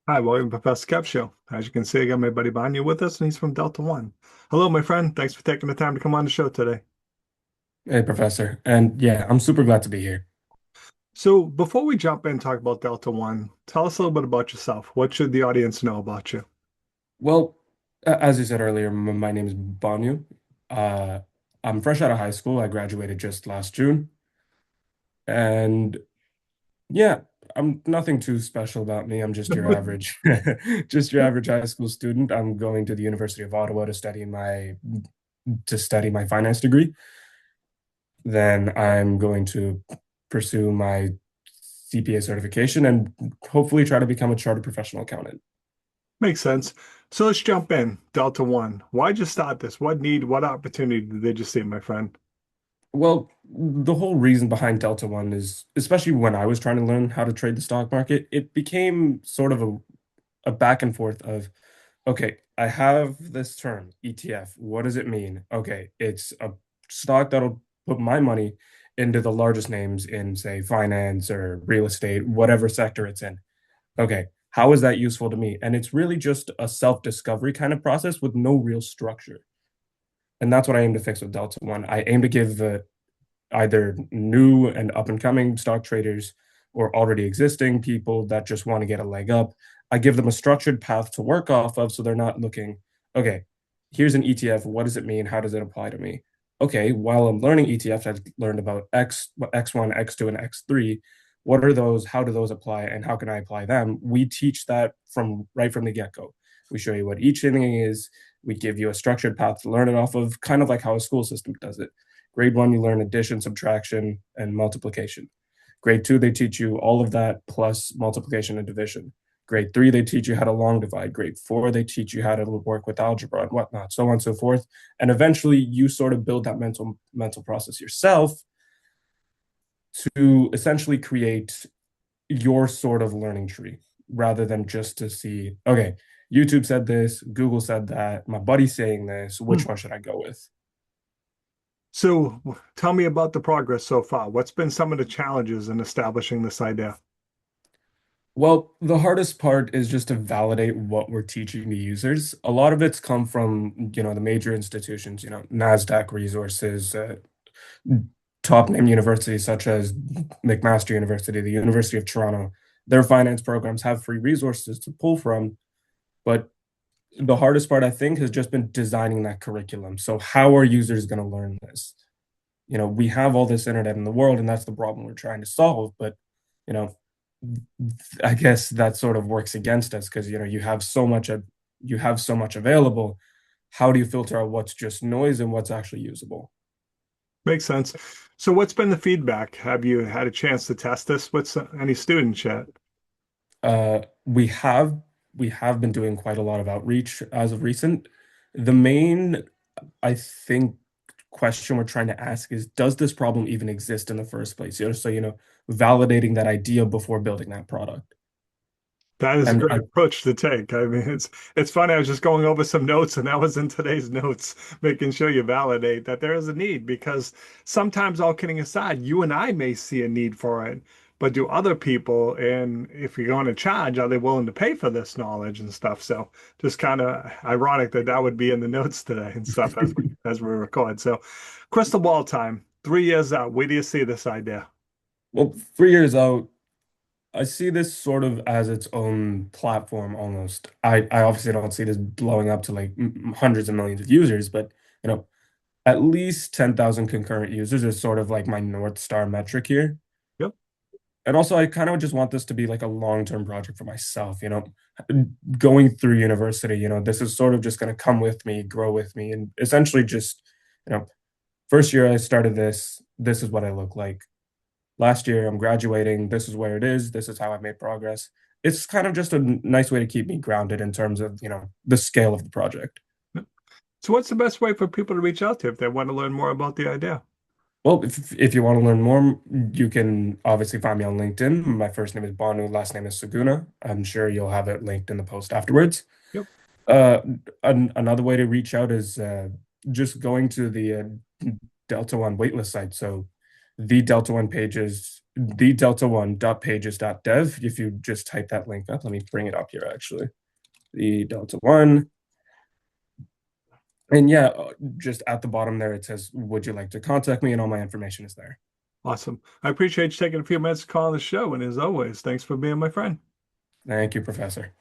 Hi, welcome to Professor Kev Show. As you can see, I got my buddy Bonu with us, and he's from Delta One. Hello, my friend. Thanks for taking the time to come on the show today. Hey, Professor. And yeah, I'm super glad to be here. So, before we jump in and talk about Delta One, tell us a little bit about yourself. What should the audience know about you? Well, as you said earlier, my name is Bonu. Uh, I'm fresh out of high school. I graduated just last June. And yeah, I'm nothing too special about me. I'm just your average, just your average high school student. I'm going to the University of Ottawa to study my finance degree. Then I'm going to pursue my CPA certification and hopefully try to become a chartered professional accountant. Makes sense. So let's jump in. Delta One. Why'd you start this? What need, what opportunity did you see, my friend? Well, the whole reason behind Delta One is, especially when I was trying to learn how to trade the stock market, it became sort of a back and forth of, okay, I have this term, ETF. What does it mean? Okay, it's a stock that'll put my money into the largest names in, say, finance or real estate, whatever sector it's in. Okay, how is that useful to me? And it's really just a self-discovery kind of process with no real structure. And that's what I aim to fix with Delta One. I aim to give either new and up and coming stock traders or already existing people that just want to get a leg up. I give them a structured path to work off of so they're not looking, okay, here's an ETF. What does it mean? How does it apply to me? Okay, while I'm learning ETFs, I've learned about X1, X2, and X3. What are those? How do those apply? And how can I apply them? We teach that from right from the get-go. We show you what each thing is. We give you a structured path to learn it off of, kind of like how a school system does it. Grade one, you learn addition, subtraction, and multiplication. Grade two, they teach you all of that plus multiplication and division. Grade three, they teach you how to long divide. Grade four, they teach you how to work with algebra and whatnot, so on and so forth. And eventually, you sort of build that mental process yourself to essentially create your sort of learning tree rather than just to see, okay, YouTube said this, Google said that, my buddy's saying this, Hmm. which one should I go with? So, tell me about the progress so far. What's been some of the challenges in establishing this idea? Well, the hardest part is just to validate what we're teaching the users. A lot of it's come from, the major institutions, NASDAQ resources, top name universities such as McMaster University, the University of Toronto. Their finance programs have free resources to pull from, but the hardest part, I think, has just been designing that curriculum. So how are users going to learn this? We have all this internet in the world, and that's the problem we're trying to solve. But, you know, I guess that sort of works against us because, you have so much available. How do you filter out what's just noise and what's actually usable? Makes sense. So, what's been the feedback? Have you had a chance to test this with any students yet? We have been doing quite a lot of outreach as of recent. The main, I think, question we're trying to ask is, does this problem even exist in the first place? So, validating that idea before building that product. That is a And great approach to take. I mean, it's funny. I was just going over some notes, and that was in today's notes, making sure you validate that there is a need. Because sometimes, all kidding aside, you and I may see a need for it, but do other people? And if you're going to charge, are they willing to pay for this knowledge and stuff? So, just kind of ironic that that would be in the notes today and stuff as we record. So, crystal ball time. 3 years out, where do you see this idea? well, 3 years out, I see this sort of as its own platform almost. I obviously don't see this blowing up to like hundreds of millions of users, but you know, at least 10,000 concurrent users is sort of like my North Star metric here. Yep. And also, I kind of just want this to be like a long-term project for myself, going through university, this is sort of just going to come with me, grow with me, and essentially just, you know, first year I started this is what I look like. Last year I'm graduating, this is where it is, this is how I've made progress. It's kind of just a nice way to keep me grounded in terms of, the scale of the project. So, what's the best way for people to reach out to if they want to learn more about the idea? Well, if you want to learn more, you can obviously find me on LinkedIn. My first name is Bonu, last name is Saguna. I'm sure you'll have it linked in the post afterwards. Yep. Uh, another way to reach out is just going to the Delta One waitlist site. So the Delta One pages thedelta1.pages.dev. If you just type that link up, let me bring it up here actually. The Delta One. And yeah, just at the bottom there, it says, would you like to contact me? And all my information is there. Awesome. I appreciate you taking a few minutes to call on the show. And as always, thanks for being my friend. Thank you, Professor.